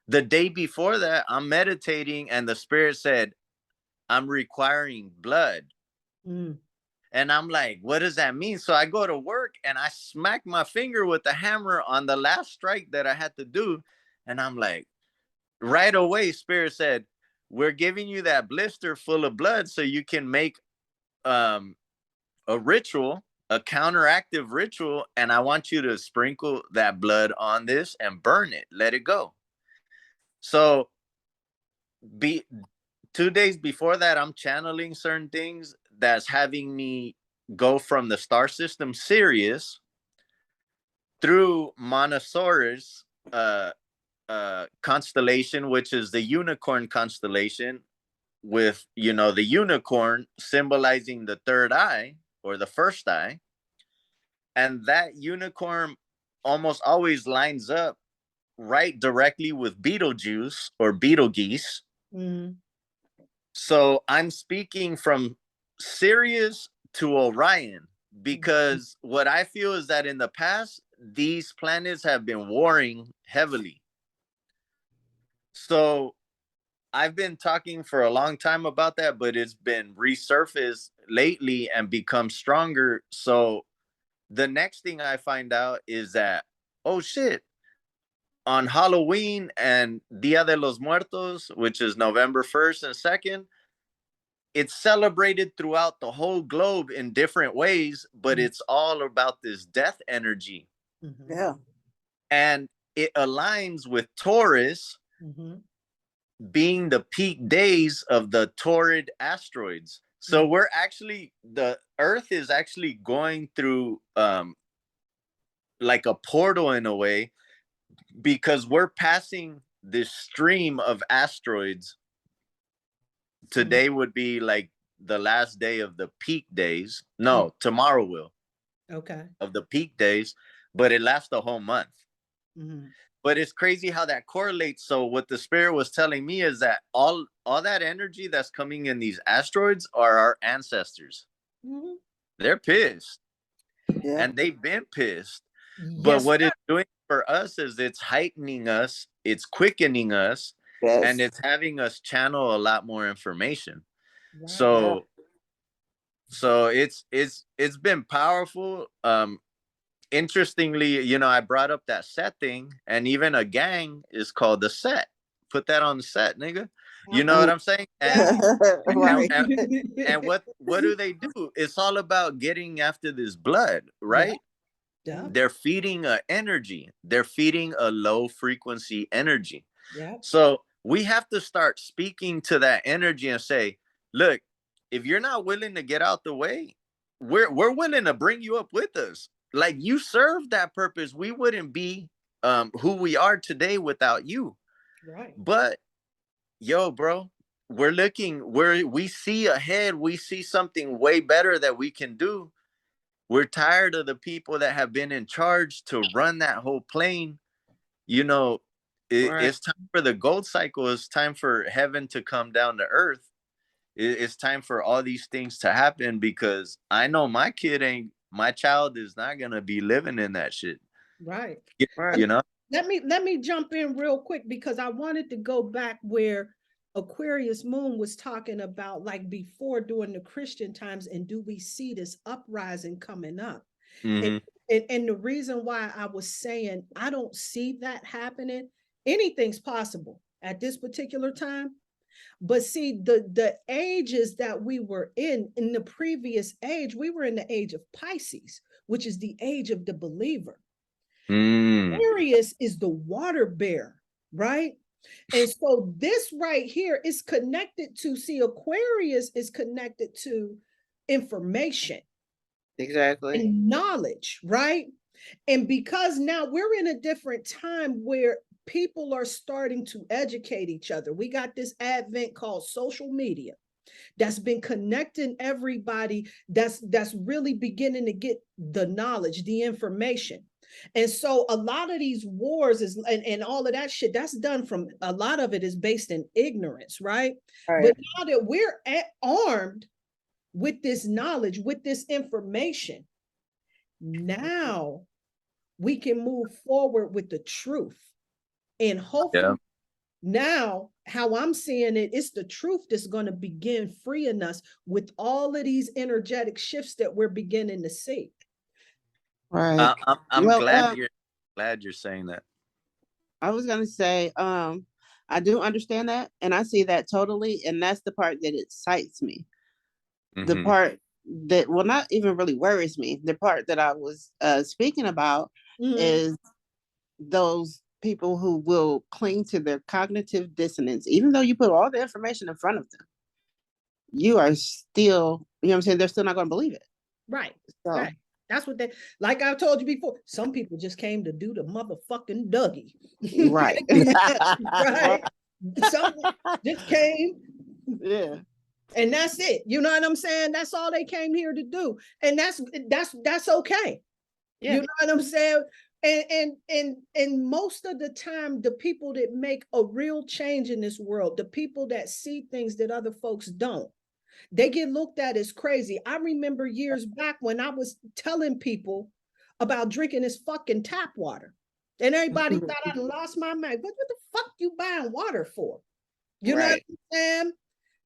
The day before that, I'm meditating and the spirit said, I'm requiring blood. And I'm like, what does that mean? So I go to work and I smack my finger with the hammer on the last strike that I had to do. And I'm like, right away, spirit said, we're giving you that blister full of blood so you can make a ritual, a counteractive ritual, and I want you to sprinkle that blood on this and burn it, let it go. So 2 days before that, I'm channeling certain things that's having me go from the star system Sirius through Monosaurus constellation, which is the unicorn constellation, with the unicorn symbolizing the third eye or the first eye. And that unicorn almost always lines up right directly with Beetlejuice or Beetlegeese. So I'm speaking from Sirius to Orion, because what I feel is that in the past, these planets have been warring heavily. So I've been talking for a long time about that, but it's been resurfaced lately and become stronger. So the next thing I find out is that, oh shit, on Halloween and Dia de los Muertos, which is November 1st and 2nd, it's celebrated throughout the whole globe in different ways, but it's all about this death energy. Yeah. And it aligns with Taurus, being the peak days of the torrid asteroids. So we're actually, the Earth is actually going through like a portal in a way, because we're passing this stream of asteroids. Today would be like the last day of the peak days. No, tomorrow will. Okay. Of the peak days, but it lasts a whole month. Mm-hmm. But it's crazy how that correlates. So what the spirit was telling me is that all that energy that's coming in these asteroids are our ancestors. Mm-hmm. They're pissed. Yeah. And they've been pissed. Yes, but what it's doing for us is it's heightening us, it's quickening us, yes, and it's having us channel a lot more information. Right. So it's been powerful. Interestingly, you know, I brought up that set thing, and even a gang is called the set. Put that on the set, nigga. You know what I'm saying? And, right. and what do they do? It's all about getting after this blood, right? Yeah. They're feeding an energy. They're feeding a low frequency energy. Yeah. So we have to start speaking to that energy and say, look, if you're not willing to get out the way, we're willing to bring you up with us. Like, you serve that purpose. We wouldn't be who we are today without you. Right. But yo, bro, we see ahead. We see something way better that we can do. We're tired of the people that have been in charge to run that whole plane. You know, it's time for the gold cycle. It's time for heaven to come down to earth. It's time for all these things to happen, because I know my child is not going to be living in that shit. Right. You know? Let me jump in real quick, because I wanted to go back where Aquarius Moon was talking about, like, before, during the Christian times, and do we see this uprising coming up? Mm-hmm. And the reason why I was saying I don't see that happening, anything's possible at this particular time. But see, the ages that we were in the previous age, we were in the age of Pisces, which is the age of the believer. Aquarius is the water bear, right? And so this right here is connected to, see, Aquarius is connected to information. Exactly. And knowledge, right? And because now we're in a different time where people are starting to educate each other. We got this advent called social media that's been connecting everybody, that's really beginning to get the knowledge, the information. And so a lot of these wars is and all of that shit, that's done from, a lot of it is based in ignorance, right? But now that we're armed with this knowledge, with this information, now we can move forward with the truth. And hopefully now, how I'm seeing it, it's the truth that's going to begin freeing us with all of these energetic shifts that we're beginning to see. Right. I'm glad you're saying that. I was going to say, I do understand that, and I see that totally, and that's the part that excites me. Mm-hmm. The part that, well, not even really worries me. The part that I was speaking about is those people who will cling to their cognitive dissonance, even though you put all the information in front of them. You are still, you know what I'm saying? They're still not going to believe it. Right. So, right. That's what they, like I told you before, some people just came to do the motherfucking Dougie. Right. Right. Some just came. Yeah. And that's it. You know what I'm saying? That's all they came here to do. And that's okay. Yeah. You know what I'm saying? And most of the time, the people that make a real change in this world, the people that see things that other folks don't, they get looked at as crazy. I remember years back when I was telling people about drinking this fucking tap water, and everybody thought I lost my mind. What the fuck you buying water for? You know what I'm saying?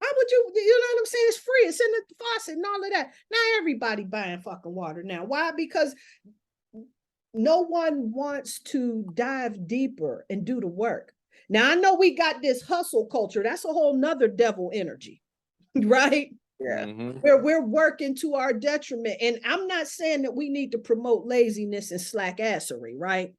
How would you know what I'm saying? It's free. It's in the faucet and all of that. Now everybody buying fucking water now. Why? Because no one wants to dive deeper and do the work. Now I know we got this hustle culture. That's a whole nother devil energy. Right? Yeah. Mm-hmm. Where we're working to our detriment. And I'm not saying that we need to promote laziness and slack assery, right?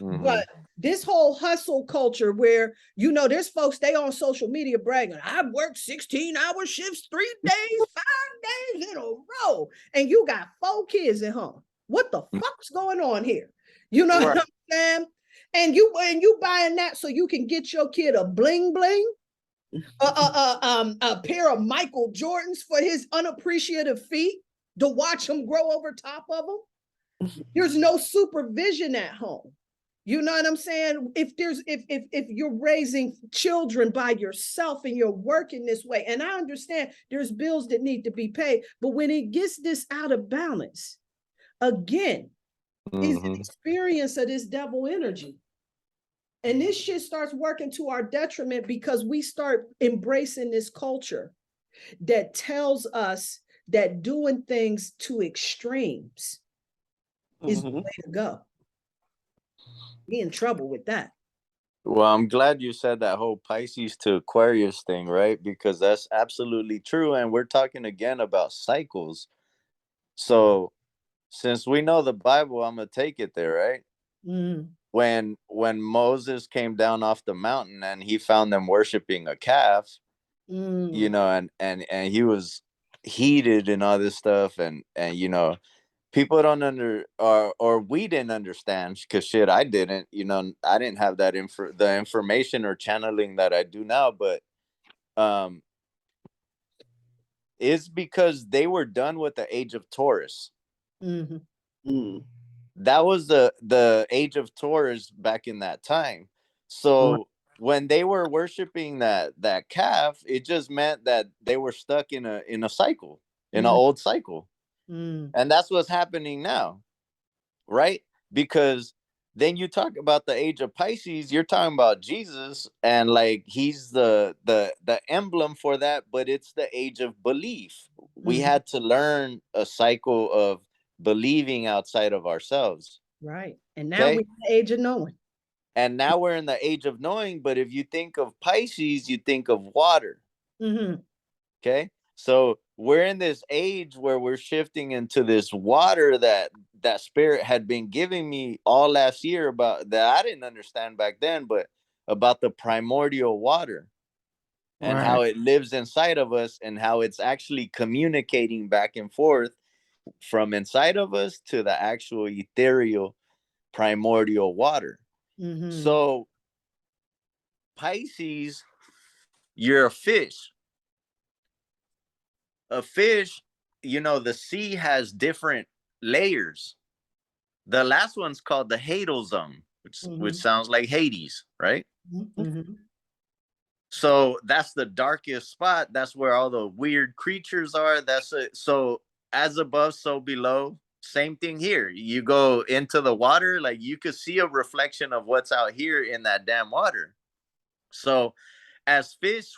But this whole hustle culture where, you know, there's folks, they on social media bragging, I've worked 16-hour shifts 3 days, 5 days in a row. And you got 4 kids at home. What the fuck's going on here? You know what I'm saying? And you buying that so you can get your kid a bling bling, a pair of Michael Jordans for his unappreciative feet to watch him grow over top of them. There's no supervision at home. You know what I'm saying? If you're raising children by yourself and you're working this way, and I understand there's bills that need to be paid, but when it gets this out of balance, again, is an experience of this devil energy. And this shit starts working to our detriment because we start embracing this culture that tells us that doing things to extremes is the way to go. Be in trouble with that. Well, I'm glad you said that whole Pisces to Aquarius thing, right? Because that's absolutely true. And we're talking again about cycles. So since we know the Bible, I'm going to take it there, right? When Moses came down off the mountain and he found them worshiping a calf, you know, and he was heated and all this stuff. And you know, people don't or we didn't understand, because shit, I didn't, you know, I didn't have that the information or channeling that I do now, but it's because they were done with the age of Taurus. That was the age of Taurus back in that time. So when they were worshiping that calf, it just meant that they were stuck in a cycle, in an old cycle. And that's what's happening now, right? Because then you talk about the age of Pisces, you're talking about Jesus, and like he's the emblem for that, but it's the age of belief. We had to learn a cycle of believing outside of ourselves. Right. And now we're in the age of knowing. And now we're in the age of knowing, but if you think of Pisces, you think of water. Okay. So we're in this age where we're shifting into this water that spirit had been giving me all last year, about that I didn't understand back then, but about the primordial water and how it lives inside of us and how it's actually communicating back and forth from inside of us to the actual ethereal primordial water. So Pisces, you're a fish. A fish, you know, the sea has different layers. The last one's called the Hadal zone, which sounds like Hades, right? So that's the darkest spot. That's where all the weird creatures are. That's it. So as above, so below. Same thing here. You go into the water, like you could see a reflection of what's out here in that damn water. So as fish,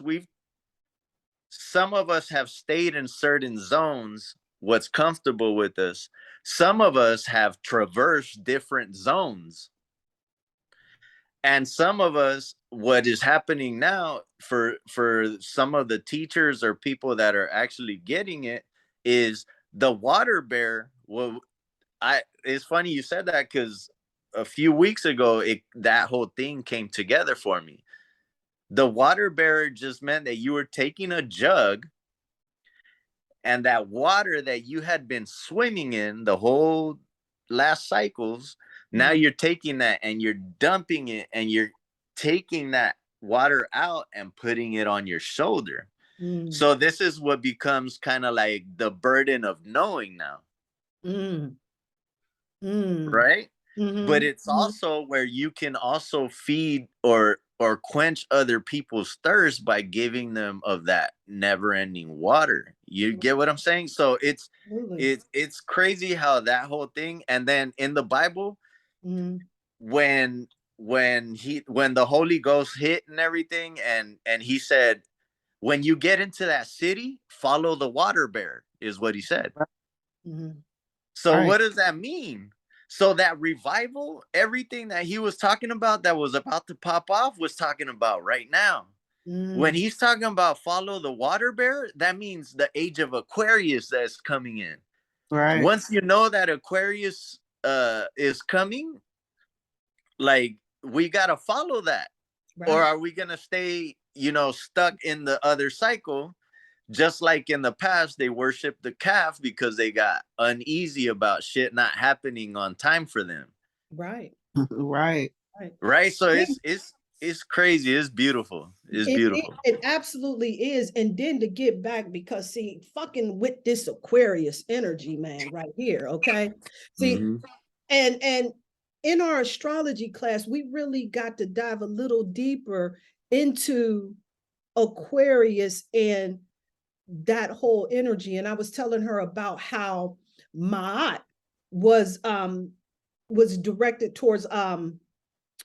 some of us have stayed in certain zones, what's comfortable with us. Some of us have traversed different zones. And some of us, what is happening now for some of the teachers or people that are actually getting it, is the water bear. Well, it's funny you said that, because a few weeks ago, that whole thing came together for me. The water bearer just meant that you were taking a jug, and that water that you had been swimming in the whole last cycles, now you're taking that and you're dumping it, and you're taking that water out and putting it on your shoulder. So this is what becomes kind of like the burden of knowing now. Right? But it's also where you can also feed or quench other people's thirst by giving them of that never-ending water. You get what I'm saying? So it's crazy how that whole thing. And then in the Bible, when the Holy Ghost hit and everything, and he said, when you get into that city, follow the water bear, is what he said. So what does that mean? So that revival, everything that he was talking about that was about to pop off, was talking about right now. When he's talking about follow the water bear, that means the age of Aquarius that's coming in. Once you know that Aquarius is coming, like we gotta follow that, Right. or are we gonna stay, you know, stuck in the other cycle? Just like in the past, they worshiped the calf because they got uneasy about shit not happening on time for them. Right. Right. Right. So it's crazy. It's beautiful. It's beautiful. It absolutely is. And then to get back, because see, fucking with this Aquarius energy, man, right here. Okay. See, and in our astrology class, we really got to dive a little deeper into Aquarius and that whole energy. And I was telling her about how Ma'at was directed towards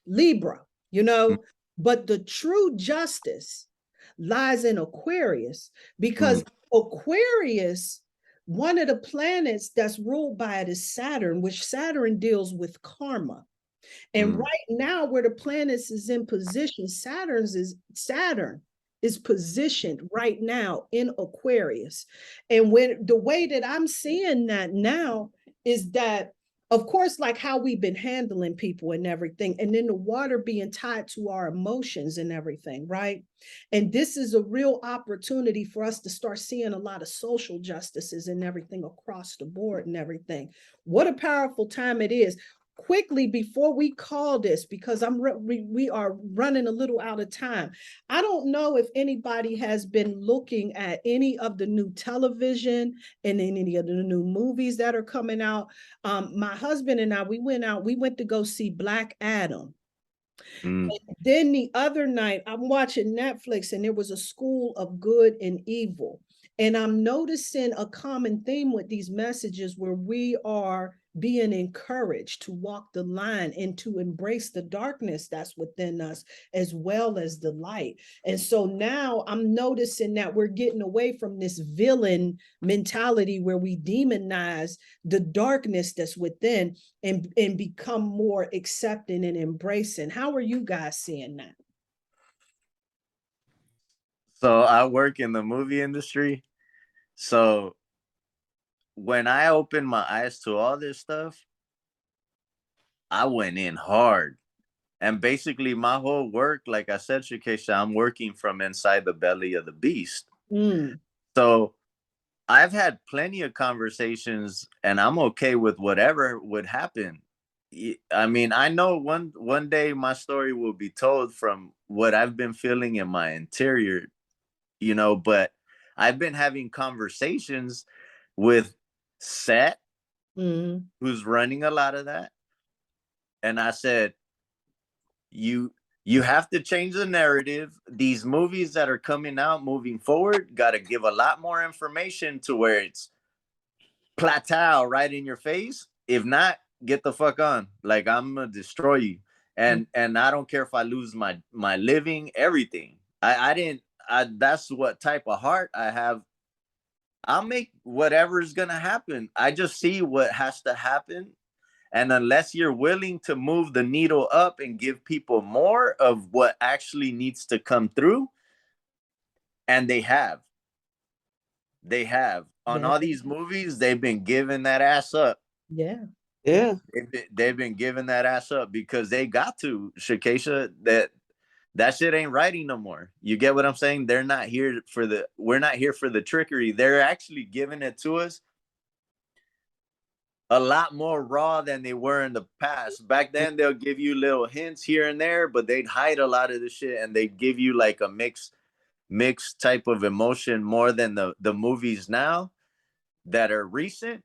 Libra, you know, but the true justice lies in Aquarius, because Aquarius, one of the planets that's ruled by it is Saturn, which Saturn deals with karma. And right now, where the planets is in position, Saturn is positioned right now in Aquarius. And when the way that I'm seeing that now is that, of course, like how we've been handling people and everything, and then the water being tied to our emotions and everything, right? And this is a real opportunity for us to start seeing a lot of social justices and everything across the board and everything. What a powerful time it is. Quickly, before we call this, because we are running a little out of time. I don't know if anybody has been looking at any of the new television and any of the new movies that are coming out. My husband and I, we went to go see Black Adam. Then the other night, I'm watching Netflix, and there was a School of Good and Evil. And I'm noticing a common theme with these messages where we are being encouraged to walk the line and to embrace the darkness that's within us as well as the light. And so now I'm noticing that we're getting away from this villain mentality where we demonize the darkness that's within and become more accepting and embracing. How are you guys seeing that? So I work in the movie industry. So when I opened my eyes to all this stuff, I went in hard. And basically my whole work, like I said, Shikesha, I'm working from inside the belly of the beast. So I've had plenty of conversations, and I'm okay with whatever would happen. I mean, I know one day my story will be told from what I've been feeling in my interior, you know, but I've been having conversations with Seth, who's running a lot of that. And I said, you have to change the narrative. These movies that are coming out moving forward got to give a lot more information to where it's plateau right in your face. If not, get the fuck on. Like, I'm gonna destroy you. And I don't care if I lose my living, everything. That's what type of heart I have. I'll make whatever's gonna happen. I just see what has to happen. And unless you're willing to move the needle up and give people more of what actually needs to come through, and they have on all these movies, they've been giving that ass up. Yeah. They've been giving that ass up because they got to, Shikesha, that shit ain't writing no more. You get what I'm saying? We're not here for the trickery. They're actually giving it to us a lot more raw than they were in the past. Back then, they'll give you little hints here and there, but they'd hide a lot of the shit, and they'd give you like a mixed type of emotion more than the movies now that are recent.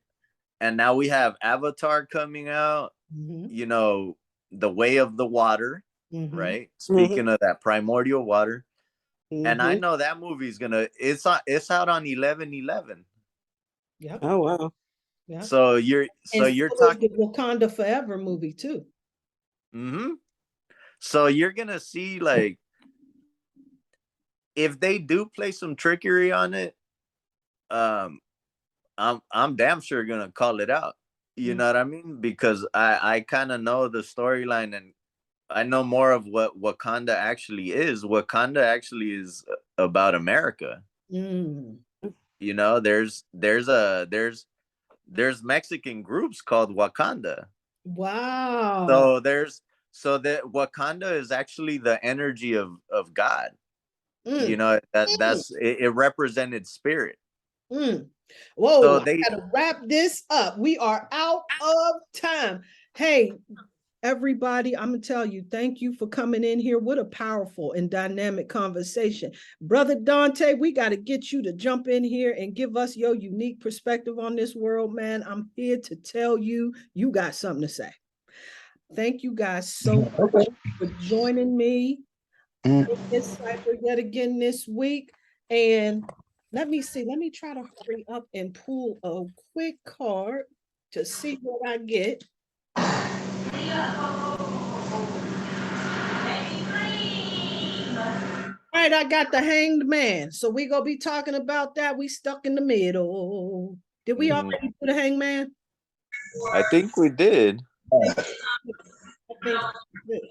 And now we have Avatar coming out, you know, The Way of the Water, right? Speaking of that primordial water. And I know that movie's it's out on 11/11. Yep. Oh wow. Yeah. So you're talking the Wakanda Forever movie too. So you're gonna see, like, if they do play some trickery on it, I'm damn sure gonna call it out. You know what I mean? Because I kind of know the storyline, and I know more of what Wakanda actually is. Wakanda actually is about America. You know, there's Mexican groups called Wakanda. Wow. So So that Wakanda is actually the energy of God. Mm. You know, that's it represented spirit. Mm. Whoa, So I gotta wrap this up. We are out of time. Hey, everybody, I'm gonna tell you, thank you for coming in here. What a powerful and dynamic conversation. Brother Dante, we got to get you to jump in here and give us your unique perspective on this world, man. I'm here to tell you, you got something to say. Thank you guys so much for joining me in this cipher yet again this week. And let me see, let me try to hurry up and pull a quick card to see what I get. All right, I got the Hanged Man. So we gonna be talking about that. We stuck in the middle. Did we already do the Hanged Man? I think we did. I think let me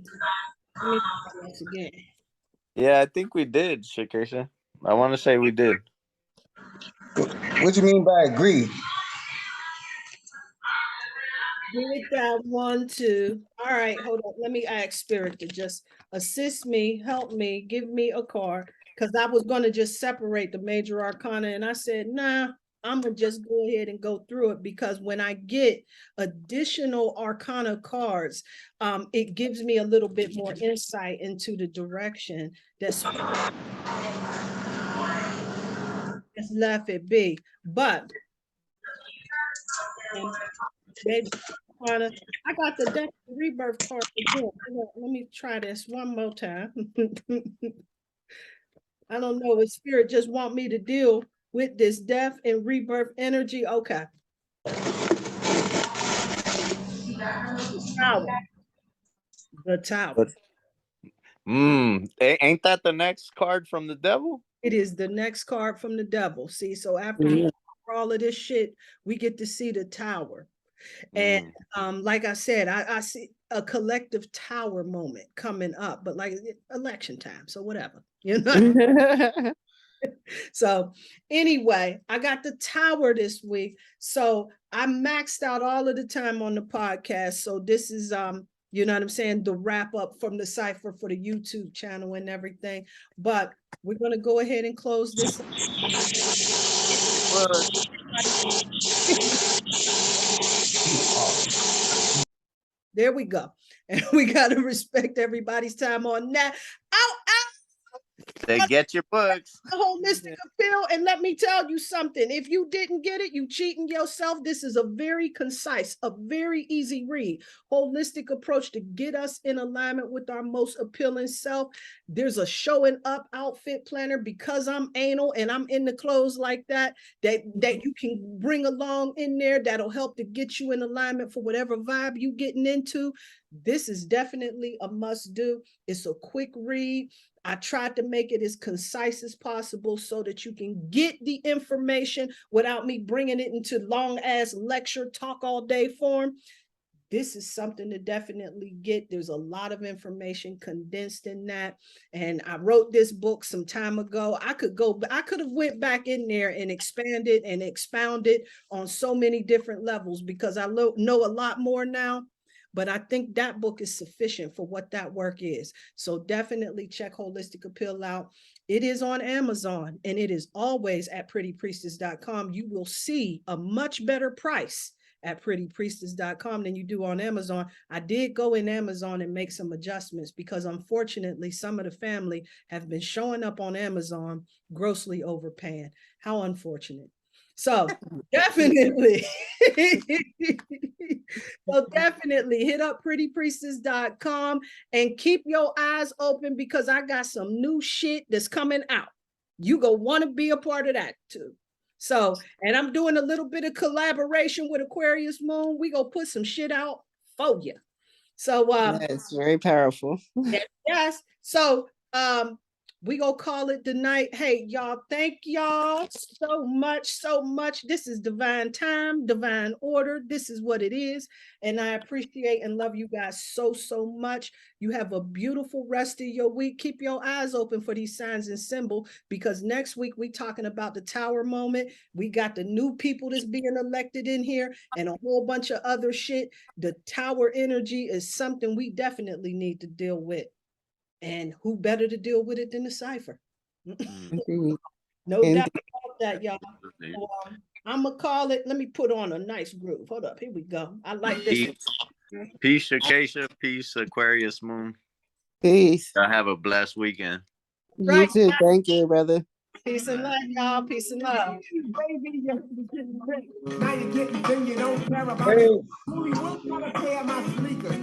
try this again. Yeah, I think we did, Shakesha. I want to say we did. What you mean by agree? Did that 1, 2. All right, hold on. Let me ask Spirit to just assist me, help me, give me a card. Because I was going to just separate the major arcana. And I said, nah, I'm going to just go ahead and go through it. Because when I get additional arcana cards, it gives me a little bit more insight into the direction that's left it be. But maybe I got the Death Rebirth card again. Let me try this one more time. I don't know if Spirit just want me to deal with this death and rebirth energy. Okay. The Tower. Ain't that the next card from the devil? It is the next card from the devil. See, so after all of this shit, we get to see the Tower. And like I said, I see a collective tower moment coming up, but like election time, so whatever, you know. So anyway, I got the Tower this week. So I maxed out all of the time on the podcast. So this is you know what I'm saying, the wrap up from the cipher for the YouTube channel and everything. But we're gonna go ahead and close this. There we go. And we gotta respect everybody's time on that. Ow, ow. They get your books. Holistic appeal. And let me tell you something. If you didn't get it, you cheating yourself. This is a very concise, a very easy read. Holistic approach to get us in alignment with our most appealing self. There's a showing up outfit planner because I'm anal and I'm in the clothes like that you can bring along in there that'll help to get you in alignment for whatever vibe you getting into. This is definitely a must do. It's a quick read. I tried to make it as concise as possible so that you can get the information without me bringing it into long ass lecture talk all day form. This is something to definitely get. There's a lot of information condensed in that. And I wrote this book some time ago. I could have went back in there and expanded and expounded on so many different levels because I know a lot more now. But I think that book is sufficient for what that work is. So definitely check Holistic Appeal out. It is on Amazon and it is always at prettypriestess.com. You will see a much better price at prettypriestess.com than you do on Amazon. I did go in Amazon and make some adjustments because unfortunately some of the family have been showing up on Amazon grossly overpaying. How unfortunate. So definitely hit up prettypriestess.com and keep your eyes open because I got some new shit that's coming out. You go want to be a part of that too. So, and I'm doing a little bit of collaboration with Aquarius Moon. We gonna put some shit out for you. So it's very powerful. yes. So We gonna call it the night. Hey, y'all, thank y'all so much, so much. This is divine time, divine order. This is what it is. And I appreciate and love you guys so, so much. You have a beautiful rest of your week. Keep your eyes open for these signs and symbols, because next week we talking about the tower moment. We got the new people that's being elected in here and a whole bunch of other shit. The tower energy is something we definitely need to deal with. And who better to deal with it than the cipher? No doubt about that, y'all. So, I'm gonna call it. Let me put on a nice groove. Hold up, here we go. I like this. Peace, Acacia. Peace, Aquarius Moon. Peace. I have a blessed weekend. You too. Thank you, brother. Peace and love, y'all. Peace and love. Baby, now you're getting, then you don't care about it. Who you want to tear my sneakers?